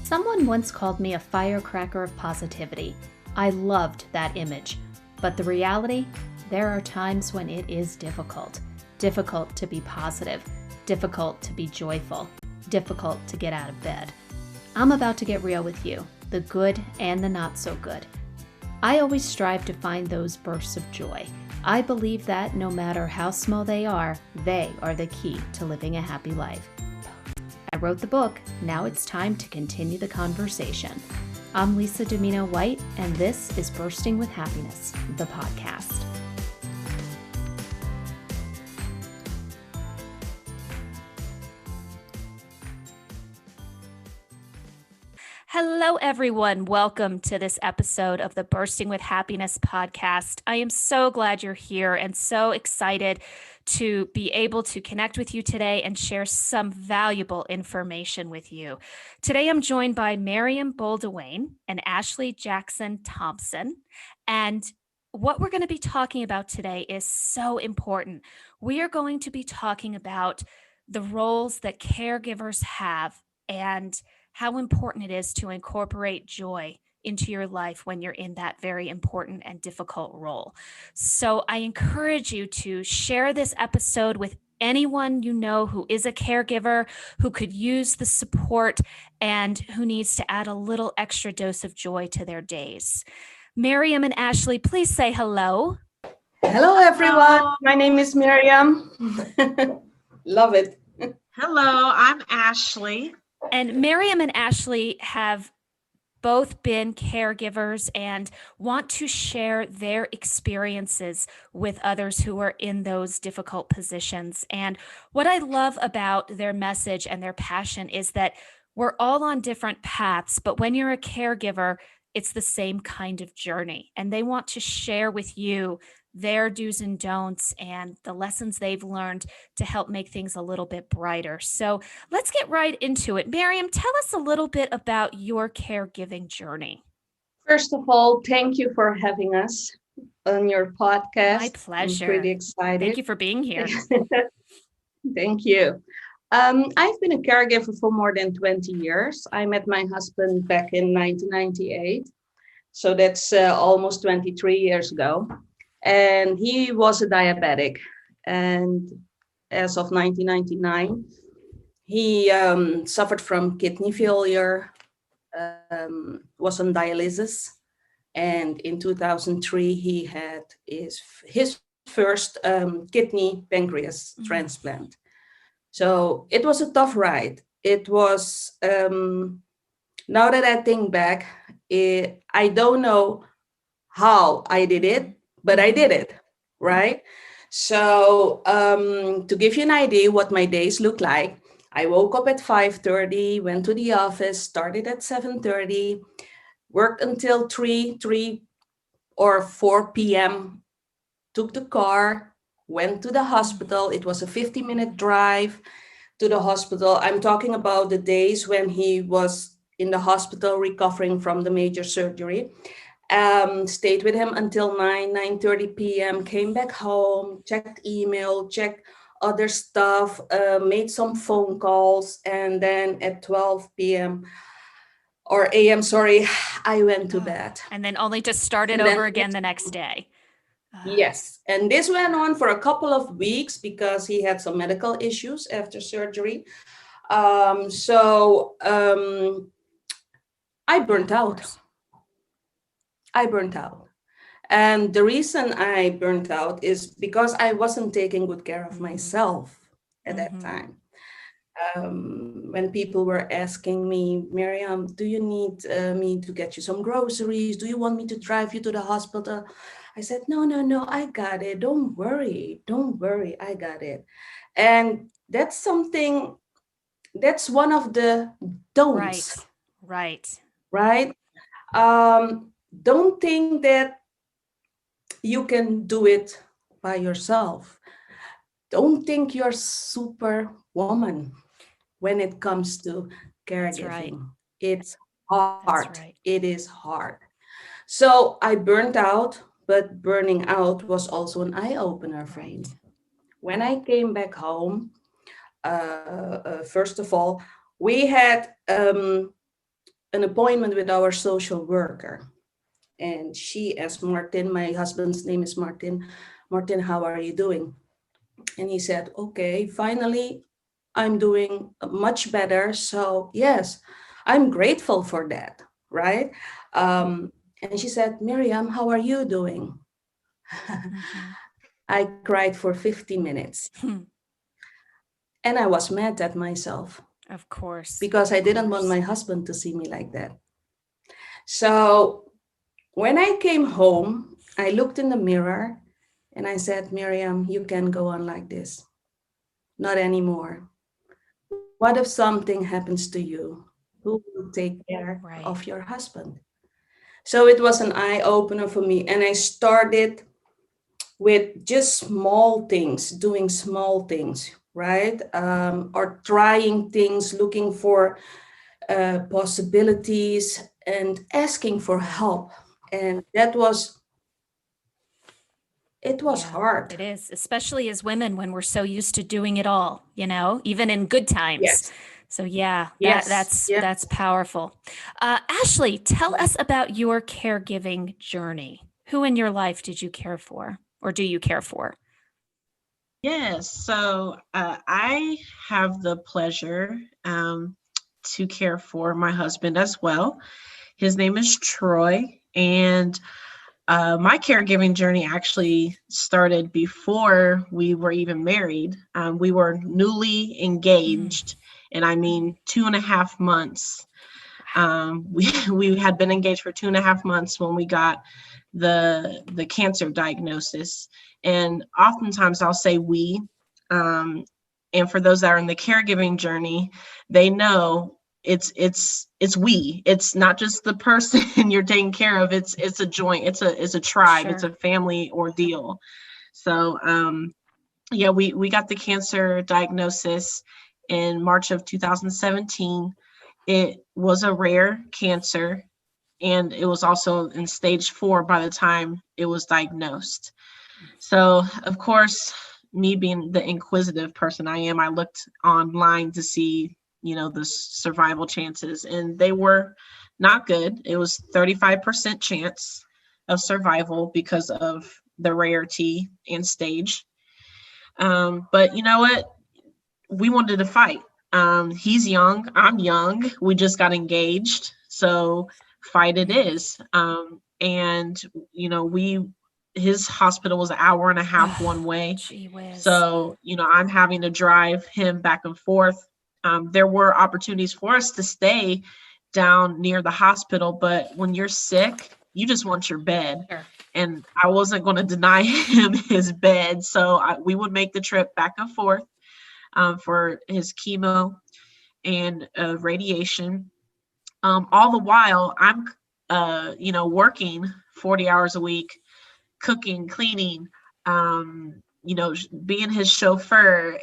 Someone once called me a firecracker of positivity. I loved that image. But the reality, there are times when it is difficult. Difficult to be positive. Difficult to be joyful. Difficult to get out of bed. I'm about to get real with you, the good and the not so good. I always strive to find those bursts of joy. I believe that no matter how small they are the key to living a happy life. I wrote the book, now it's time to continue the conversation. I'm Lisa Domino White, and this is Bursting with Happiness, the podcast. Hello, everyone. Welcome to this episode of the Bursting with Happiness podcast. I am so glad you're here and so excited to be able to connect with you today and share some valuable information with you. Today, I'm joined by Meriam and Ashley Jackson Thompson. And what we're going to be talking about today is so important. We are going to be talking about the roles that caregivers have and how important it is to incorporate joy into your life when you're in that very important and difficult role. So I encourage you to share this episode with anyone you know who is a caregiver, who could use the support, and who needs to add a little extra dose of joy to their days. Meriam and Ashley, please say hello. Hello, everyone. My name is Meriam. Love it. Hello, I'm Ashley. And Meriam and Ashley have both been caregivers and want to share their experiences with others who are in those difficult positions. And what I love about their message and their passion is that we're all on different paths, but when you're a caregiver, it's the same kind of journey. And they want to share with you their do's and don'ts and the lessons they've learned to help make things a little bit brighter. So let's get right into it. Meriam, tell us a little bit about your caregiving journey. First of all, thank you for having us on your podcast. My pleasure. I'm pretty excited. Thank you for being here. Thank you. I've been a caregiver for more than 20 years. I met my husband back in 1998. So that's almost 23 years ago. And he was a diabetic. And as of 1999, he suffered from kidney failure, was on dialysis. And in 2003, he had his first kidney pancreas transplant. So it was a tough ride. It was, now that I think back, I don't know how I did it, but I did it, right? So to give you an idea what my days look like, I woke up at 5:30, went to the office, started at 7:30, worked until 3 or 4 p.m., took the car, went to the hospital. It was a 50-minute drive to the hospital. I'm talking about the days when he was in the hospital recovering from the major surgery. Stayed with him until 9:30 p.m., came back home, checked email, checked other stuff, made some phone calls, and then at 12 p.m. or a.m., I went to bed. And then only to start it over again the next day. Yes. And this went on for a couple of weeks because he had some medical issues after surgery. So I burnt out. And the reason I burnt out is because I wasn't taking good care of myself at that time. When people were asking me, Meriam, do you need me to get you some groceries? Do you want me to drive you to the hospital? I said, no, I got it. Don't worry, I got it. And that's one of the don'ts. Right. Don't think that you can do it by yourself. Don't think you're superwoman when it comes to caregiving. Right. It's hard. Right. It is hard. So I burnt out, but burning out was also an eye-opener for me. When I came back home, first of all, we had an appointment with our social worker. And she asked Martin, my husband's name is Martin, Martin, how are you doing? And he said, okay, finally, I'm doing much better. So, yes, I'm grateful for that, right? And she said, Miriam, how are you doing? Mm-hmm. I cried for 50 minutes. And I was mad at myself Of course. because I didn't want my husband to see me like that. So when I came home, I looked in the mirror and I said, Miriam, you can't go on like this. Not anymore. What if something happens to you? Who will take care Right. of your husband? So it was an eye opener for me. And I started with just small things, doing small things, right? Or trying things, looking for possibilities and asking for help. And it was Yeah, hard. it is, especially as women when we're so used to doing it all, even in good times. Yes, So yeah, yes, yeah. that's powerful. Ashley, tell us about your caregiving journey. Who in your life did you care for, or do you care for? Yes, so I have the pleasure to care for my husband as well. His name is Troy, and my caregiving journey actually started before we were even married. We were newly Mm, engaged, and I mean 2.5 months. We had been engaged for 2.5 months when we got the cancer diagnosis, and oftentimes I'll say we. Um, and for those that are in the caregiving journey, they know it's we. It's not just the person you're taking care of. It's a joint. It's a tribe. It's sure. a family ordeal. So yeah, we got the cancer diagnosis in March of 2017. It was a rare cancer, and it was also in stage 4 by the time it was diagnosed. So, of course, me being the inquisitive person I am, I looked online to see, the survival chances, and they were not good. It was 35% chance of survival because of the rarity and stage. But you know what? We wanted to fight. He's young, I'm young. We just got engaged, so fight it Mm. is. And we his hospital was an hour and a half Oh, one way, gee whiz. so I'm having to drive him back and forth. There were opportunities for us to stay down near the hospital, but when you're sick, you just want your bed. Sure. And I wasn't going to deny him his bed, so we would make the trip back and forth for his chemo and radiation. All the while, I'm, working 40 hours a week, cooking, cleaning, being his chauffeur,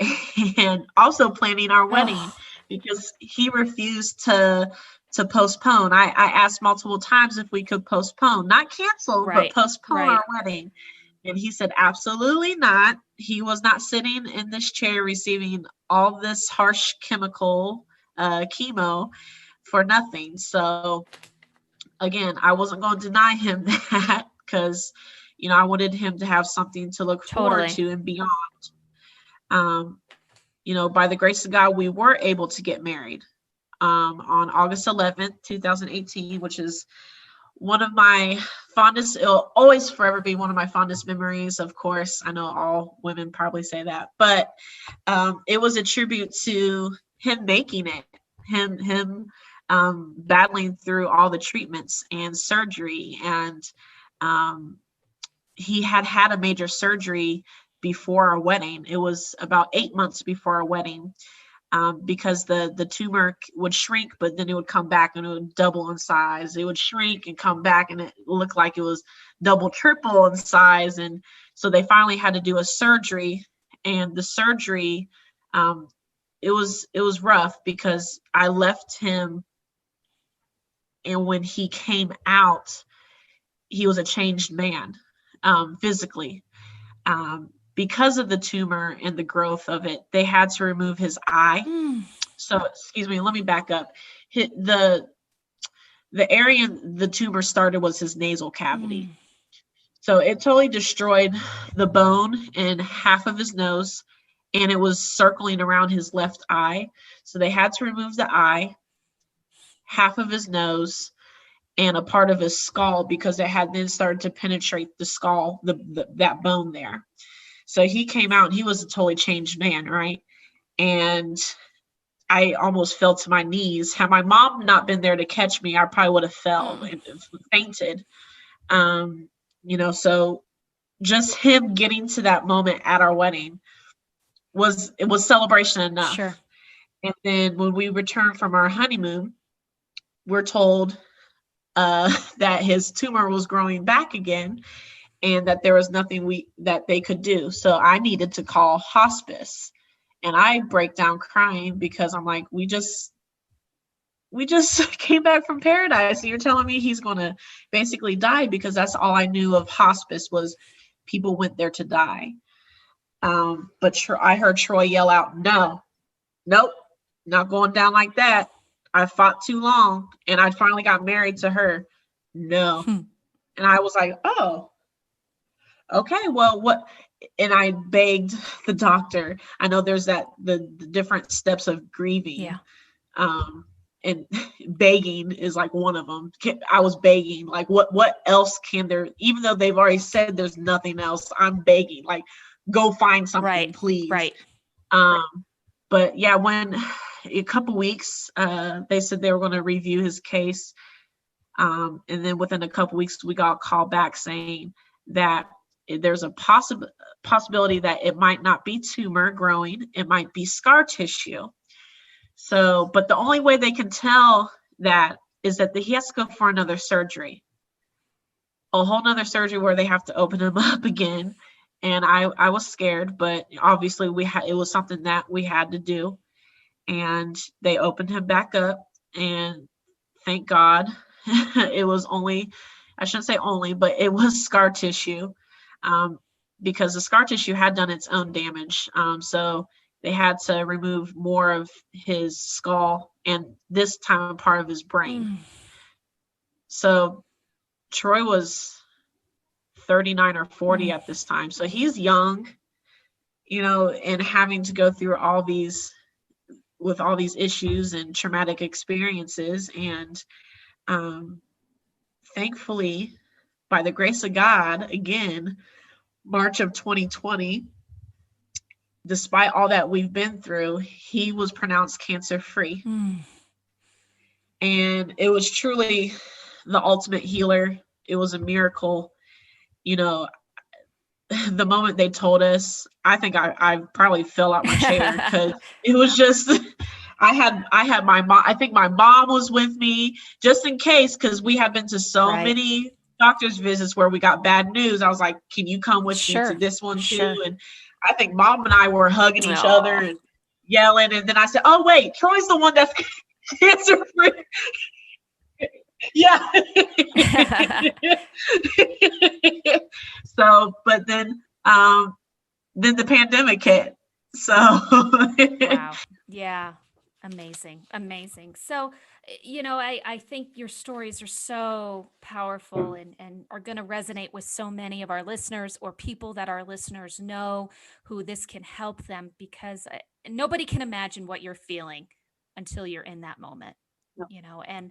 and also planning our wedding Oh, because he refused to postpone. I asked multiple times if we could postpone, not cancel, but right, postpone right. our wedding. And he said, absolutely not. He was not sitting in this chair receiving all this harsh chemical chemo for nothing. So, again, I wasn't going to deny him that because, I wanted him to have something to look forward Totally. to and beyond. Um, by the grace of God, we were able to get married on August 11th, 2018, which is one of my fondest, it'll always forever be one of my fondest memories. Of course, I know all women probably say that, but it was a tribute to him making it, him battling through all the treatments and surgery. And um, he had a major surgery before our wedding. It was about 8 months before our wedding, because the tumor would shrink, but then it would come back and it would double in size. It would shrink and come back, and it looked like it was double, triple in size. And so they finally had to do a surgery, and the surgery, um, it was rough because I left him, and when he came out, he was a changed man, physically. Because of the tumor and the growth of it, they had to remove his eye. Mm, So, excuse me, let me back up. The the area the tumor started was his nasal cavity. Mm. So it totally destroyed the bone in half of his nose, and it was circling around his left eye. So they had to remove the eye, half of his nose, and a part of his skull because it had then started to penetrate the skull, that bone there. So he came out and he was a totally changed man, right? And I almost fell to my knees. Had my mom not been there to catch me, I probably would have fell Mm. and fainted. Um, so just him getting to that moment at our wedding was celebration Sure. enough. And then when we returned from our honeymoon, we're told that his tumor was growing back again and that there was nothing that they could do. So I needed to call hospice. And I break down crying because I'm like, we just came back from paradise and you're telling me he's going to basically die, because that's all I knew of hospice was people went there to die. But I heard Troy yell out, no, nope, not going down like that. I fought too long and I finally got married to her. No. Hmm. And I was like, oh, okay, well, what? And I begged the doctor. I know there's the different steps of grieving. Yeah. And begging is like one of them. I was begging, like, what else can there, even though they've already said there's nothing else, I'm begging, like, go find something, Right. please. Right. But yeah, when a couple weeks, they said they were going to review his case. And then within a couple weeks, we got a call back saying that there's a possibility that it might not be tumor growing, it might be scar tissue. So, but the only way they can tell that is that he has to go for another surgery, a whole nother surgery where they have to open him up again. And I was scared, but obviously it was something that we had to do. And they opened him back up, and thank God it was only, I shouldn't say only, but it was scar tissue, because the scar tissue had done its own damage. So they had to remove more of his skull and this time part of his brain. Mm. So Troy was 39 or 40 at this time. So he's young, and having to go through all these issues and traumatic experiences. And thankfully, by the grace of God, again, March of 2020, despite all that we've been through, he was pronounced cancer-free. Mm. And it was truly the ultimate healer. It was a miracle. The moment they told us, I think I probably fell out my chair, because it was just, I had my mom, I think my mom was with me just in case, because we have been to so Right. many doctor's visits where we got bad news. I was like, can you come with me Sure. to this one too? Sure. And I think mom and I were hugging each other Aw. and yelling. And then I said, oh wait, Troy's the one that's cancer free. Yeah. So, but then the pandemic hit. So Wow. Yeah. Amazing. Amazing. So, I think your stories are so powerful and are going to resonate with so many of our listeners, or people that our listeners know who this can help them, because nobody can imagine what you're feeling until you're in that moment, No, and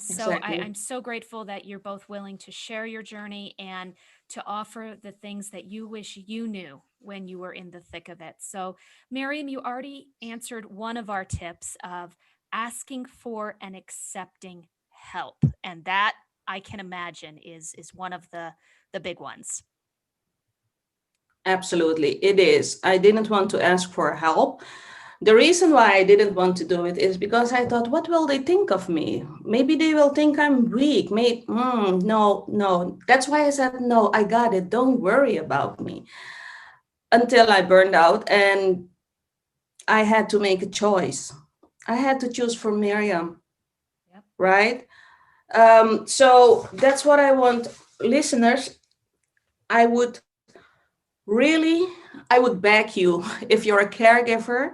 so exactly. I'm so grateful that you're both willing to share your journey and to offer the things that you wish you knew when you were in the thick of it. So, Miriam, you already answered one of our tips of asking for and accepting help. And that, I can imagine, is one of the big ones. Absolutely, it is. I didn't want to ask for help. The reason why I didn't want to do it is because I thought, what will they think of me? Maybe they will think I'm weak. No, no. That's why I said, no, I got it. Don't worry about me. Until I burned out and I had to make a choice. I had to choose for Miriam, Yep. right? So that's what I want listeners. I would really, I would beg you, if you're a caregiver,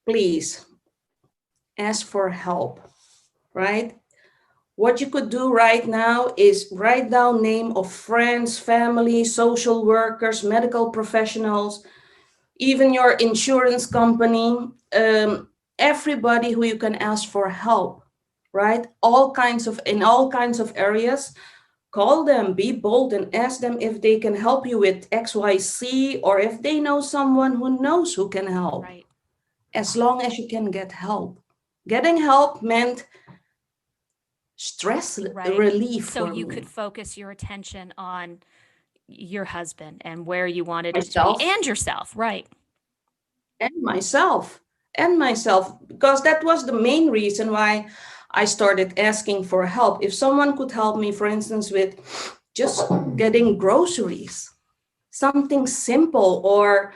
please ask for help, right? What you could do right now is write down name of friends, family, social workers, medical professionals, even your insurance company, everybody who you can ask for help, right? In all kinds of areas. Call them, be bold, and ask them if they can help you with XYZ, or if they know someone who knows who can help, Right. as long as you can get help. Getting help meant stress Right. relief So for you could me. focus your attention on your husband and where you wanted it to be Myself and yourself. Right. and myself because that was the main reason why I started asking for help. If someone could help me, for instance, with just getting groceries, something simple, or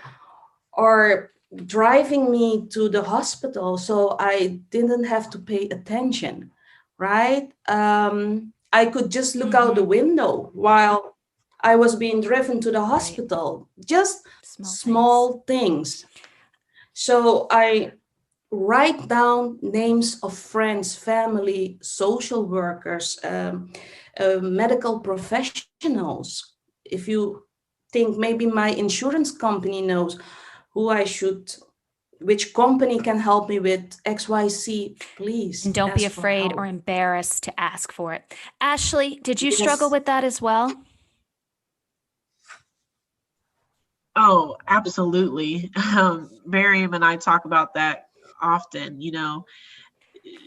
driving me to the hospital so I didn't have to pay attention, right? I could just look out the Mm-hmm. window while I was being driven to the Right. hospital. Just Small things. small things. So I write down names of friends, family, social workers, medical professionals. If you think maybe my insurance company knows who I should, which company can help me with XYZ, And please don't be ask for afraid or help. embarrassed to ask for it. Ashley, did you struggle Yes. with that as well? Oh, absolutely. Miriam and I talk about that often.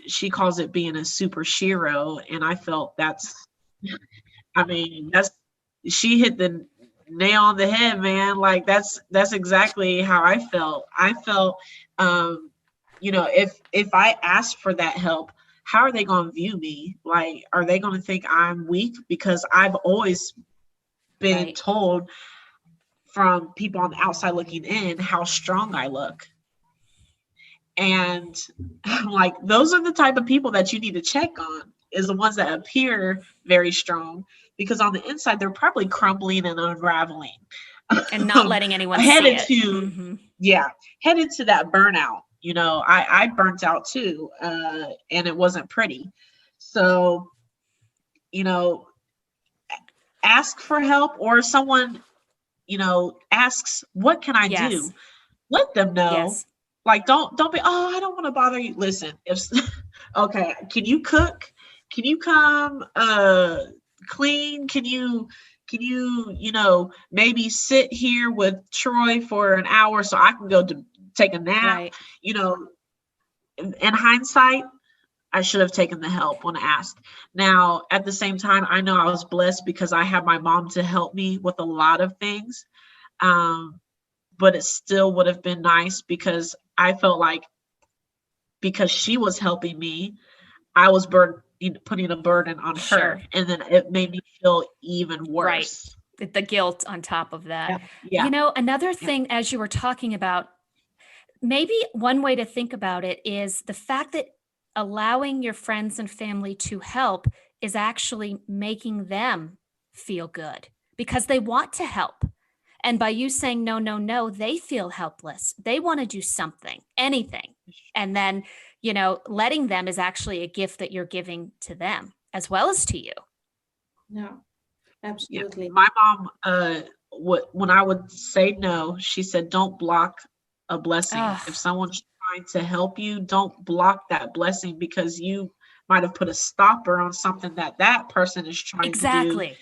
She calls it being a super Shiro, and I felt that's she hit the nail on the head, man. Like that's exactly how I felt. I felt, um, if I asked for that help, how are they going to view me? Like, are they going to think I'm weak? Because I've always been Right. told from people on the outside looking in how strong I look. And I'm like, those are the type of people that you need to check on, is the ones that appear very strong, because on the inside they're probably crumbling and unraveling. And not letting anyone see headed it. to Mm-hmm. Yeah, headed to that burnout. I burnt out too, and it wasn't pretty. So, you know, ask for help, or someone, asks, what can I Yes. do? Let them know. Yes. Like, don't be, oh, I don't want to bother you. Listen, if okay, can you cook? Can you come clean? Can you maybe sit here with Troy for an hour so I can go to take a nap? Right. You know, in hindsight, I should have taken the help when asked. Now, at the same time, I know I was blessed because I had my mom to help me with a lot of things. Um, but it still would have been nice, because I felt like, because she was helping me, I was putting a burden on Sure. her, and then it made me feel even Right. worse. The guilt on top of that. Yeah, yeah, Another yeah. thing, as you were talking about, maybe one way to think about it is the fact that allowing your friends and family to help is actually making them feel good because they want to help. And by you saying no, no, no, they feel helpless. They want to do something, anything. And then, letting them is actually a gift that you're giving to them as well as to you. Yeah, Yeah. absolutely. My mom, when I would say no, she said, "Don't block a blessing. If Oh, someone's trying to help you, don't block that blessing, because you might have put a stopper on something that that person is trying to do." exactly.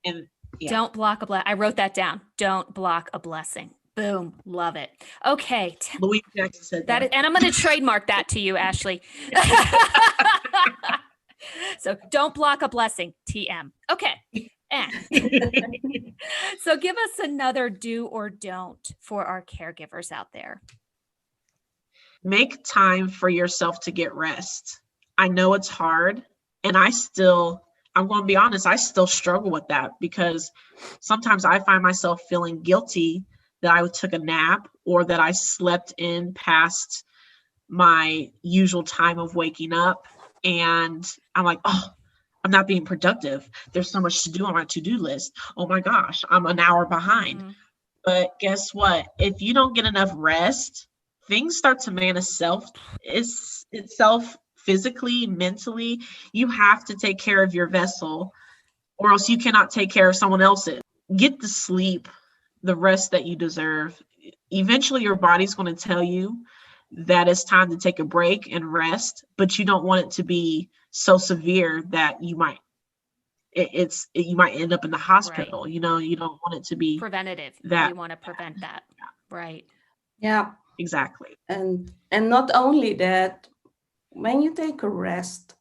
And yeah, Don't block a blessing. I wrote that down. Don't block a blessing. Boom. Love it. Okay. Louise Jackson said that. And I'm going to trademark that to you, Ashley. So don't block a blessing, TM. Okay. And so give us another do or don't for our caregivers out there. Make time for yourself to get rest. I know it's hard, and I'm going to be honest, I still struggle with that, because sometimes I find myself feeling guilty that I took a nap, or that I slept in past my usual time of waking up. And I'm like, oh, I'm not being productive. There's so much to do on my to-do list. Oh my gosh, I'm an hour behind. Mm-hmm. But guess what? If you don't get enough rest, things start to manifest itself physically, mentally, you have to take care of your vessel, or else you cannot take care of someone else's. Get the sleep, the rest that you deserve. Eventually your body's going to tell you that it's time to take a break and rest, but you don't want it to be so severe that you might you might end up in the hospital. Right. You know, you don't want it to be Preventative. that. We want to prevent that. Right. Yeah. Exactly. And not only that, when you take a rest,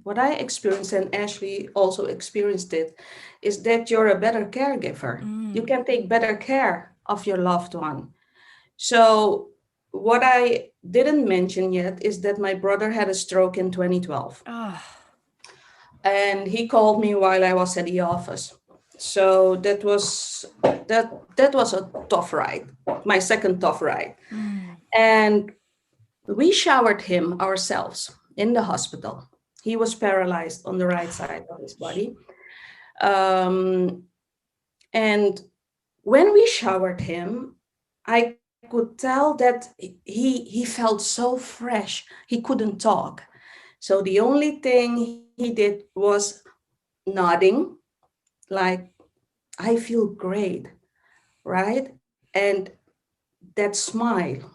what I experienced, and Ashley also experienced it, is that you're a better caregiver. You can take better care of your loved one. So what I didn't mention yet is that my brother had a stroke in 2012. Oh. And he called me while I was at the office. So that was a tough ride, my second tough ride. And we showered him ourselves in the hospital. He was paralyzed on the right side of his body. And when we showered him, I could tell that he felt so fresh. He couldn't talk. So the only thing he did was nodding, like, I feel great, right? And that smile,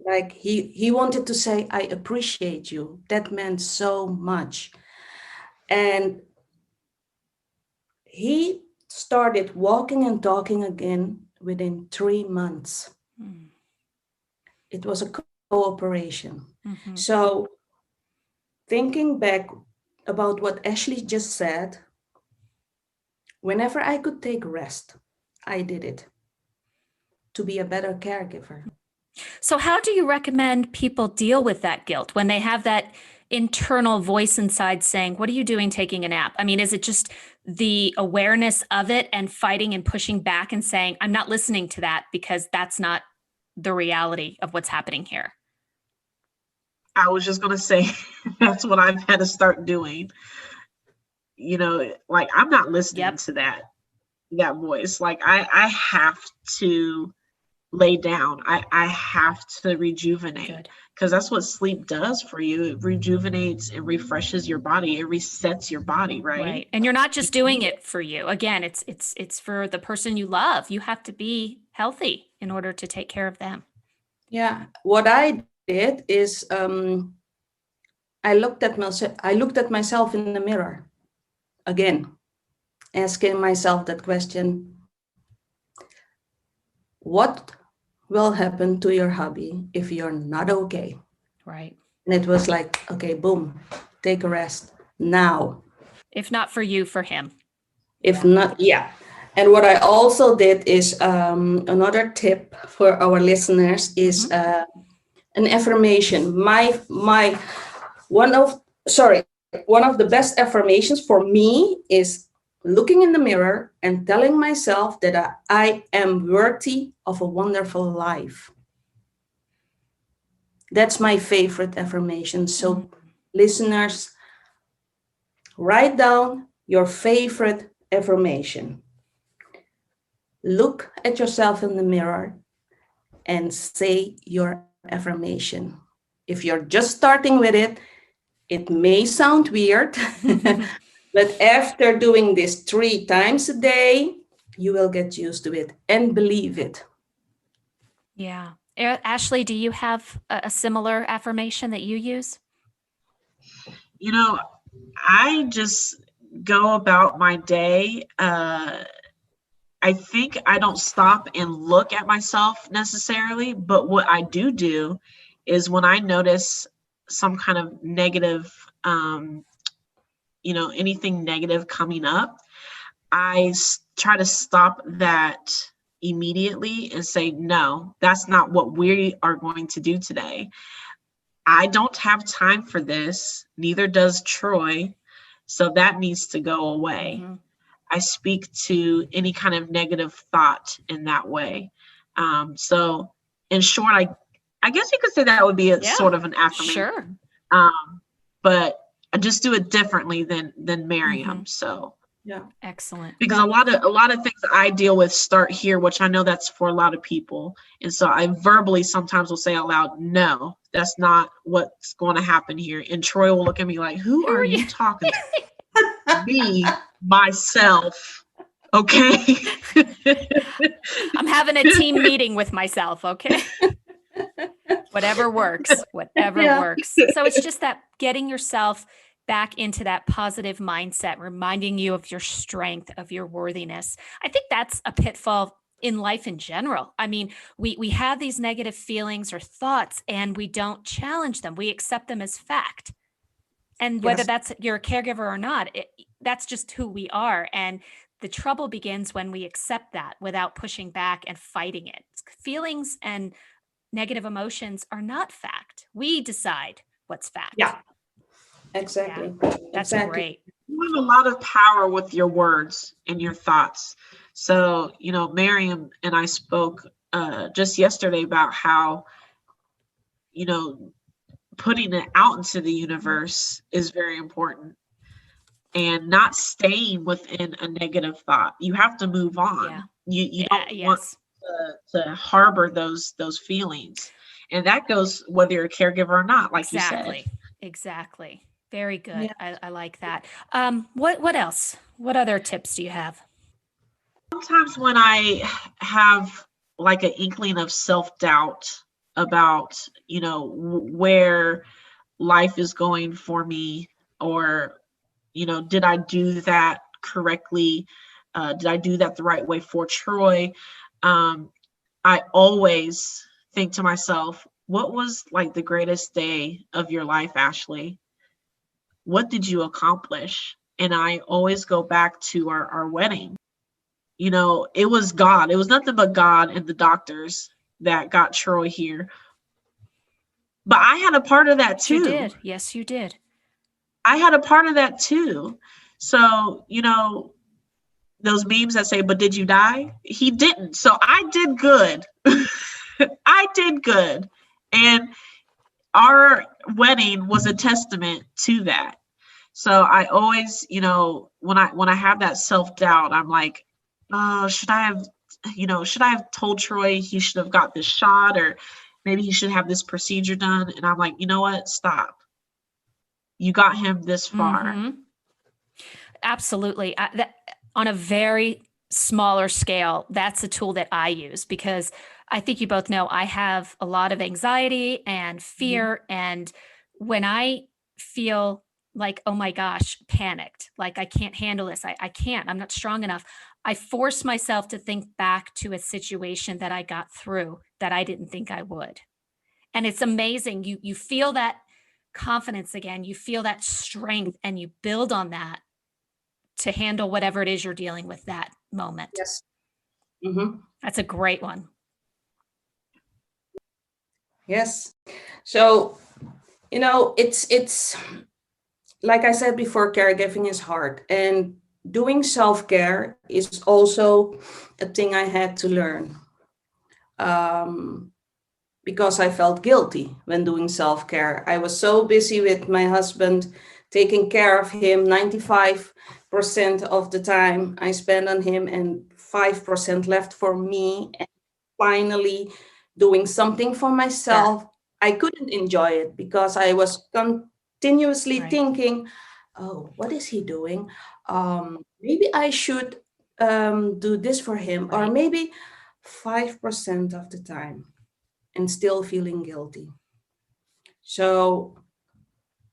like he wanted to say, I appreciate you. That meant so much. And he started walking and talking again within 3 months. It was a cooperation. So thinking back about what Ashley just said, whenever I could take rest, I did it to be a better caregiver. So how do you recommend people deal with that guilt when they have that internal voice inside saying, what are you doing taking a nap? I mean, is it just the awareness of it and fighting and pushing back and saying, I'm not listening to that because that's not the reality of what's happening here? I was just going to say, that's what I've had to start doing. You know, like, I'm not listening to that voice. Like, I have to lay down. I have to rejuvenate, because that's what sleep does for you. It rejuvenates and refreshes your body. It resets your body, right? And you're not just doing it for you. Again, it's for the person you love. You have to be healthy in order to take care of them. Yeah, what I did is I looked at myself in the mirror again, asking myself that question: what will happen to your hobby if you're not okay? Right. And it was like, okay, boom, take a rest now. If not for you, for him. If not, yeah. And what I also did is another tip for our listeners is an affirmation. One of the best affirmations for me is looking in the mirror and telling myself that I am worthy of a wonderful life. That's my favorite affirmation. So listeners, write down your favorite affirmation. Look at yourself in the mirror and say your affirmation. If you're just starting with it, it may sound weird, but after doing this 3 times a day, you will get used to it and believe it. Yeah. Ashley, do you have a similar affirmation that you use? You know, I just go about my day. I think I don't stop and look at myself necessarily, but what I do is when I notice some kind of negative, anything negative coming up, I try to stop that immediately and say, no, that's not what we are going to do today. I don't have time for this. Neither does Troy. So that needs to go away. I speak to any kind of negative thought in that way. So in short, I guess you could say that would be a sort of an affirmation. Sure. But I just do it differently than Meriam. So Yeah. Excellent. Because a lot of things that I deal with start here, which I know that's for a lot of people. And so I verbally sometimes will say out loud, no, that's not what's going to happen here. And Troy will look at me like, who Who are are you? you talking to? Me, myself. Okay. I'm having a team meeting with myself, okay? Whatever works, whatever Yeah. works. So it's just that getting yourself back into that positive mindset, reminding you of your strength, of your worthiness. I think that's a pitfall in life in general. I mean, we have these negative feelings or thoughts and we don't challenge them. We accept them as fact. And whether Yes. that's you're a caregiver or not, that's just who we are. And the trouble begins when we accept that without pushing back and fighting it. Feelings and negative emotions are not fact. We decide what's fact. Yeah. Yeah, Exactly. that's Exactly. great. You have a lot of power with your words and your thoughts. So, Miriam and I spoke just yesterday about how, you know, putting it out into the universe is very important and not staying within a negative thought. You have to move on. Yeah. You don't want Yes. to harbor those feelings. And that goes whether you're a caregiver or not, like you said. Exactly. Exactly. Very good. Yeah. I like that. What else? What other tips do you have? Sometimes when I have like an inkling of self-doubt about, where life is going for me, or, did I do that correctly? Did I do that the right way for Troy? Um, I always think to myself, what was like the greatest day of your life, Ashley? What did you accomplish? And I always go back to our wedding. It was God. It was nothing but God and the doctors that got Troy here. But I had a part of that Yes, you too. did. Yes, you did. I had a part of that too. So, those memes that say, but did you die? He didn't. So I did good. I did good. And our wedding was a testament to that. So I always, when I have that self-doubt, I'm like, oh, should I have told Troy he should have got this shot, or maybe he should have this procedure done? And I'm like, you know what? Stop. You got him this far. Mm-hmm. Absolutely. On a very smaller scale, that's a tool that I use because I think you both know I have a lot of anxiety and fear. And when I feel like, oh my gosh, panicked, like I can't handle this, I can't, I'm not strong enough, I force myself to think back to a situation that I got through that I didn't think I would. And it's amazing. You feel that confidence again, you feel that strength, and you build on that to handle whatever it is you're dealing with that moment. Yes. Mm-hmm. That's a great one. Yes. So, it's like I said before, caregiving is hard, and doing self-care is also a thing I had to learn. Because I felt guilty when doing self-care. I was so busy with my husband, taking care of him 95% of the time I spent on him, and 5% left for me. And finally, doing something for myself, I couldn't enjoy it because I was continuously Right. thinking, oh, what is he doing? Maybe I should do this for him, or Right. maybe 5% of the time, and still feeling guilty. So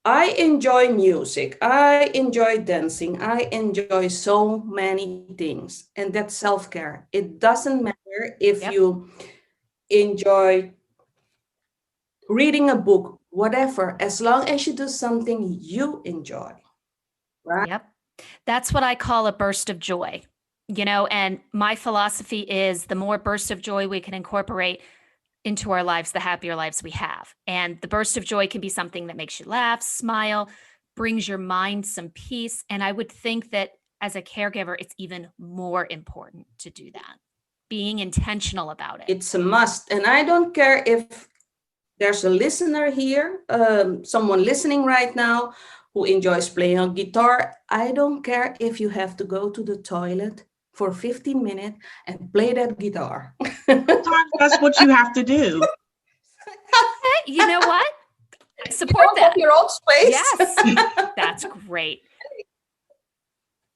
I enjoy music. I enjoy dancing. I enjoy so many things. And that's self care. It doesn't matter if Yep. you enjoy reading a book, whatever, as long as you do something you enjoy. Right? Yep. That's what I call a burst of joy. And my philosophy is the more bursts of joy we can incorporate into our lives, the happier lives we have. And the burst of joy can be something that makes you laugh, smile, brings your mind some peace. And I would think that as a caregiver, it's even more important to do that, being intentional about it. It's a must. And I don't care if there's a listener here, someone listening right now who enjoys playing on guitar. I don't care if you have to go to the toilet for 15 minutes and play that guitar. Sometimes that's what you have to do. Hey, you know what? I You support don't have that. your own space. Yes, that's great.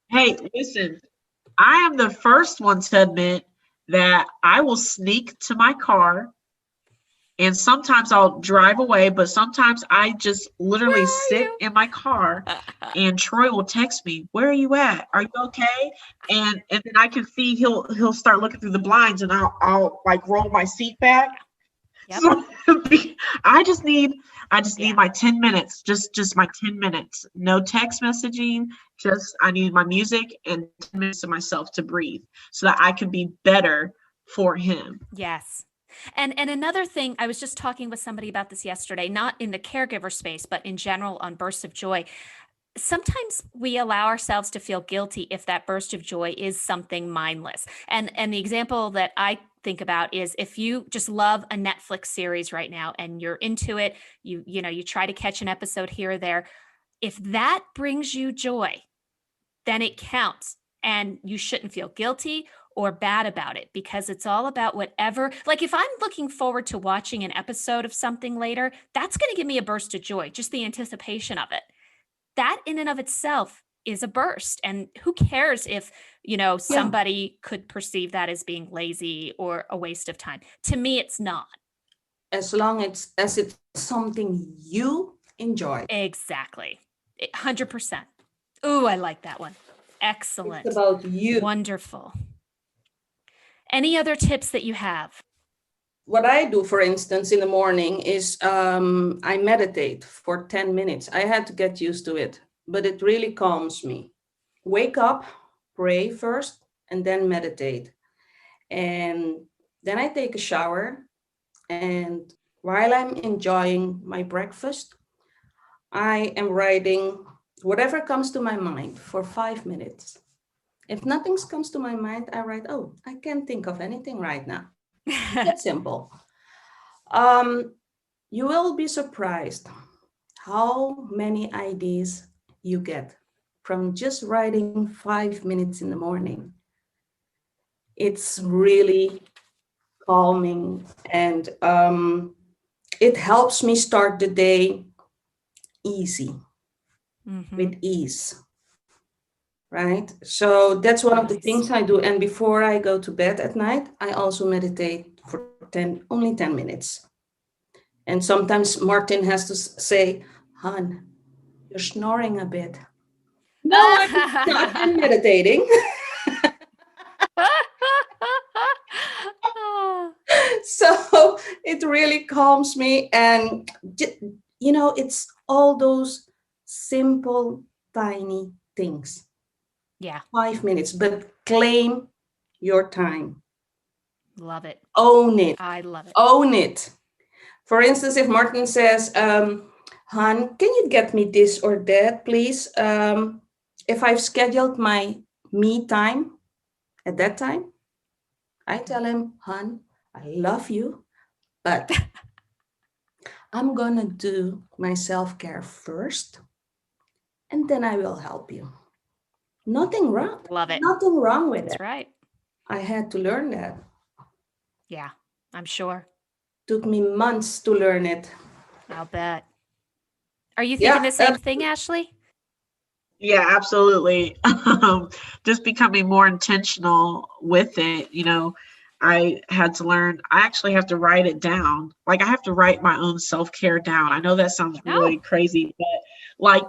Hey, listen, I am the first one to admit that I will sneak to my car and sometimes I'll drive away, but sometimes I just Where literally are sit you? in my car and Troy will text me, "Where are you at? Are you okay?" And then I can see he'll start looking through the blinds and I'll like roll my seat back. Yep. So I just need Yeah. my 10 minutes, just my 10 minutes. No text messaging, just I need my music and 10 minutes to myself to breathe so that I can be better for him. Yes. And another thing, I was just talking with somebody about this yesterday, not in the caregiver space, but in general on bursts of joy. Sometimes we allow ourselves to feel guilty if that burst of joy is something mindless. And the example that I think about is if you just love a Netflix series right now and you're into it, you try to catch an episode here or there. If that brings you joy, then it counts. And you shouldn't feel guilty or bad about it because it's all about whatever. Like if I'm looking forward to watching an episode of something later, that's going to give me a burst of joy, just the anticipation of it. That in and of itself is a burst. And who cares if, Yeah, somebody could perceive that as being lazy or a waste of time? To me, it's not. as long as it's something you enjoy. Exactly. 100%. Ooh, I like that one. It's Excellent. about you. Wonderful. Any other tips that you have? What I do, for instance, in the morning is I meditate for 10 minutes. I had to get used to it, but it really calms me. Wake up, pray first, and then meditate. And then I take a shower. And while I'm enjoying my breakfast, I am writing whatever comes to my mind for 5 minutes. If nothing comes to my mind, I write, oh, I can't think of anything right now. That's simple. Um, you will be surprised how many ideas you get from just writing 5 minutes in the morning. It's really calming and it helps me start the day easy, Mm-hmm. with ease, right? So that's one of the Nice. things I do. And before I go to bed at night, I also meditate for only 10 minutes. And sometimes Martin has to say, "Han, you're snoring a bit." No, I'm not. I'm meditating. So it really calms me. And, it's all those simple, tiny things. Yeah, 5 minutes, but claim your time. love it. Own it. I love it. Own it. For instance, if Martin says, Han, can you get me this or that, please? If I've scheduled my me time at that time, I tell him, Han, I love you, but I'm going to do my self care first, and then I will help you. Nothing wrong. Love it. Nothing wrong with That's it. right. I had to learn that. Yeah, I'm sure. Took me months to learn it. I'll bet. Are you thinking Yeah, the same thing, Ashley? Yeah, absolutely. Just becoming more intentional with it. I had to learn, I actually have to write it down. Like, I have to write my own self-care down. I know that sounds really No. crazy, but like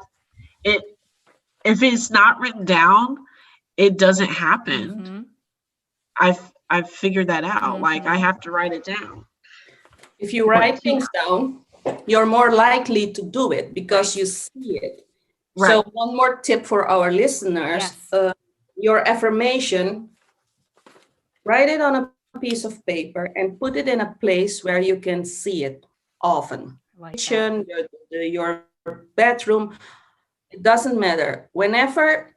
it, if it's not written down, it doesn't happen. Mm-hmm. I've figured that out. Like, I Mm-hmm. have to write it down. if you But write things down, you're more likely to do it because Right. you see it. So, right. one more tip for our listeners, Yes. your affirmation, write it on a piece of paper and put it in a place where you can see it often. I like that. Kitchen, your bedroom, it doesn't matter. Whenever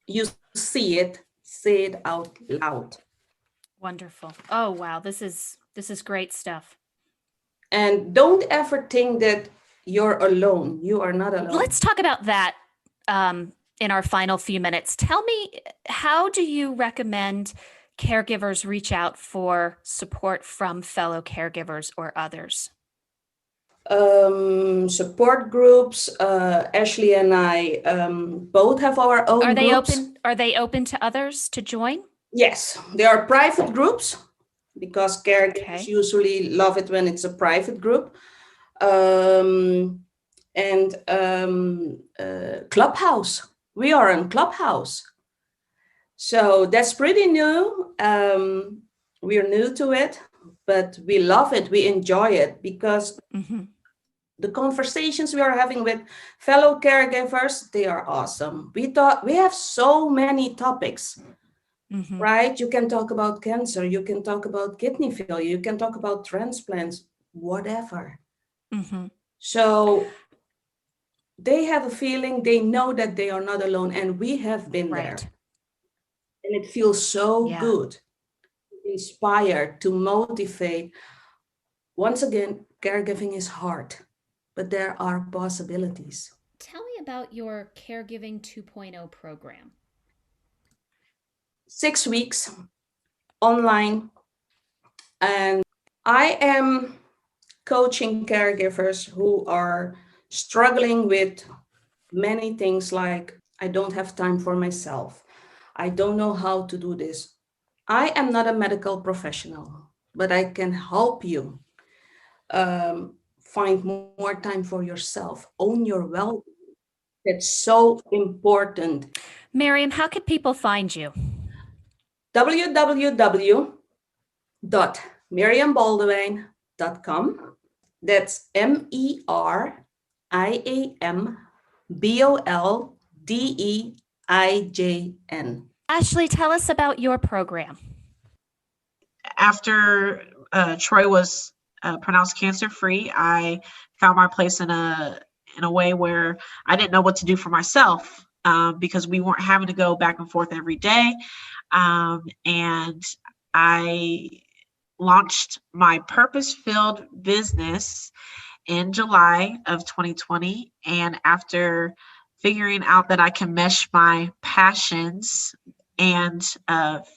you see it, say it out loud. Wonderful. Oh wow, this is great stuff. And don't ever think that you're alone. You are not alone. Let's talk about that in our final few minutes. Tell me, how do you recommend caregivers reach out for support from fellow caregivers or others? Support groups. Ashley and I both have our own Are they groups. Are they open to others to join? Yes, they are private groups because caregivers Okay. usually love it when it's a private group. And Clubhouse. We are on Clubhouse. So that's pretty new. We're new to it, but we love it. We enjoy it because the conversations we are having with fellow caregivers, they are awesome. We have so many topics, right? You can talk about cancer, you can talk about kidney failure, you can talk about transplants, whatever. So they have a feeling, they know that they are not alone, and we have been there. And it feels so good, inspired, to motivate. Once again, caregiving is hard, but there are possibilities. Tell me about your Caregiving 2.0 program. 6 weeks online, and I am coaching caregivers who are struggling with many things like, I don't have time for myself. I don't know how to do this. I am not a medical professional, but I can help you find more time for yourself, own your well-being. That's so important. Meriam, how can people find you? www.meriambaldwin.com. That's MERIAMBOLDEIJN. Ashley, tell us about your program. After Troy was pronounced cancer-free, I found my place in a way where I didn't know what to do for myself because we weren't having to go back and forth every day. And I launched my purpose-filled business in July of 2020. And after figuring out that I can mesh my passions and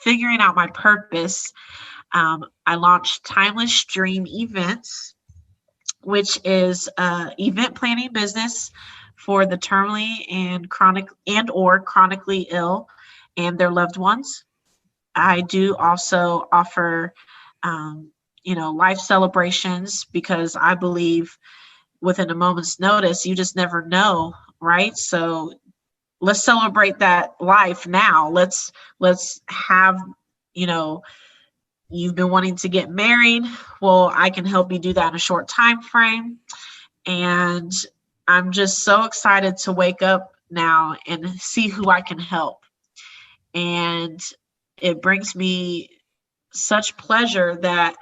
figuring out my purpose, I launched Timeless Dream Events, which is event planning business for the terminally and or chronically ill and their loved ones. I do also offer, life celebrations because I believe within a moment's notice, you just never know, right? So let's celebrate that life now. Let's have, you've been wanting to get married. Well, I can help you do that in a short time frame. And I'm just so excited to wake up now and see who I can help. And it brings me such pleasure that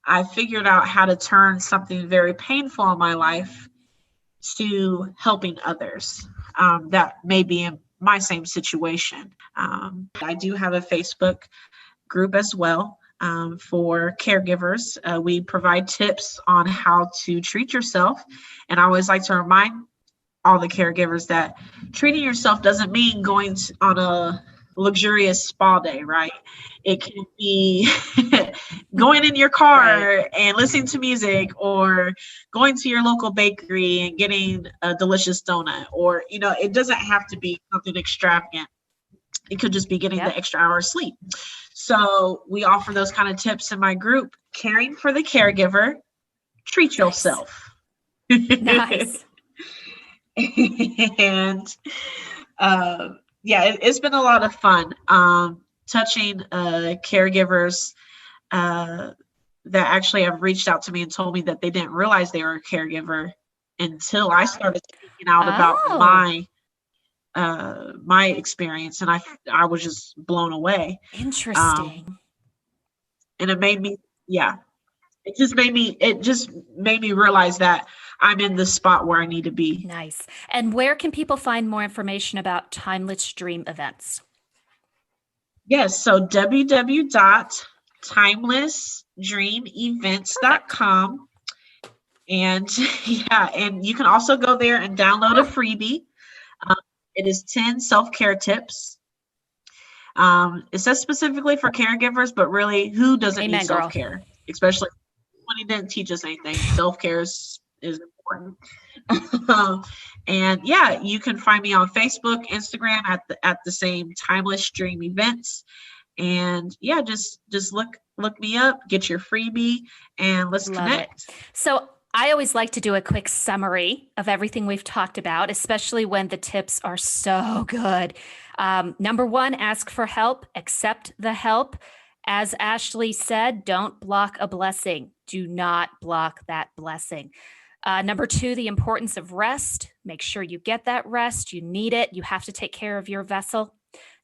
I figured out how to turn something very painful in my life to helping others that may be in my same situation. I do have a Facebook group as well for caregivers. We provide tips on how to treat yourself. And I always like to remind all the caregivers that treating yourself doesn't mean going on a luxurious spa day, right? It can be going in your car and listening to music, or going to your local bakery and getting a delicious donut, or, it doesn't have to be something extravagant. It could just be getting the extra hour of sleep. So we offer those kind of tips in my group. Caring for the caregiver, treat yourself. Nice. And it's been a lot of fun touching caregivers that actually have reached out to me and told me that they didn't realize they were a caregiver until I started speaking out about my experience, and I was just blown away. Interesting. And it made me, it just made me realize that I'm in the spot where I need to be. Nice. And where can people find more information about Timeless Dream events? Yes, so www.timelessdreamevents.com. And yeah, and you can also go there and download a freebie. It is 10 self-care tips. It says specifically for caregivers, but really, who doesn't Amen, need girl. self-care? Especially when he didn't teach us anything. Self-care is important. And yeah, you can find me on Facebook, Instagram at the same Timeless Dream events. And yeah, just look me up, get your freebie, and let's Love connect. it. So I always like to do a quick summary of everything we've talked about, especially when the tips are so good. Number one, ask for help, accept the help. As Ashley said, don't block a blessing. Do not block that blessing. Number two, the importance of rest. Make sure you get that rest. You need it. You have to take care of your vessel.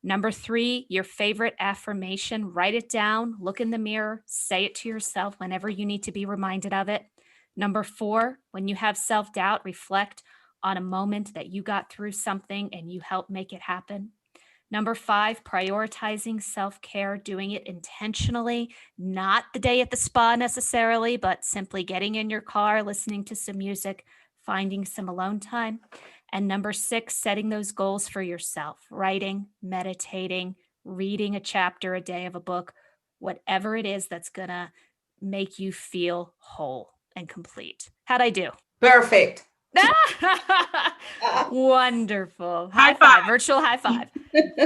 Number three, your favorite affirmation. Write it down, look in the mirror, say it to yourself whenever you need to be reminded of it. Number four, when you have self-doubt, reflect on a moment that you got through something and you helped make it happen. Number five, prioritizing self-care, doing it intentionally, not the day at the spa necessarily, but simply getting in your car, listening to some music, finding some alone time. And number six, setting those goals for yourself, writing, meditating, reading a chapter a day of a book, whatever it is that's going to make you feel whole and complete. How'd I do? Perfect. Wonderful. High High five, five. virtual high five.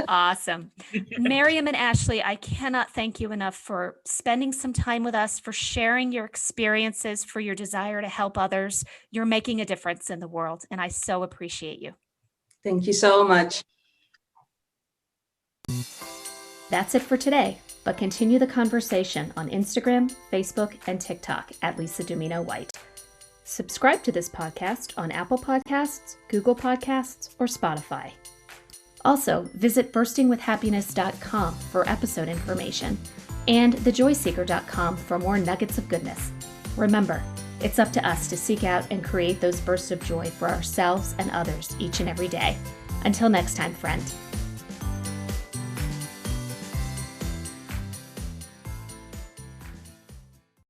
Awesome. Meriam and Ashley, I cannot thank you enough for spending some time with us, for sharing your experiences, for your desire to help others. You're making a difference in the world, and I so appreciate you. Thank you so much. That's it for today, but continue the conversation on Instagram, Facebook, and TikTok at Lisa Dumino White. Subscribe to this podcast on Apple Podcasts, Google Podcasts, or Spotify. Also, visit burstingwithhappiness.com for episode information and thejoyseeker.com for more nuggets of goodness. Remember, it's up to us to seek out and create those bursts of joy for ourselves and others each and every day. Until next time, friend.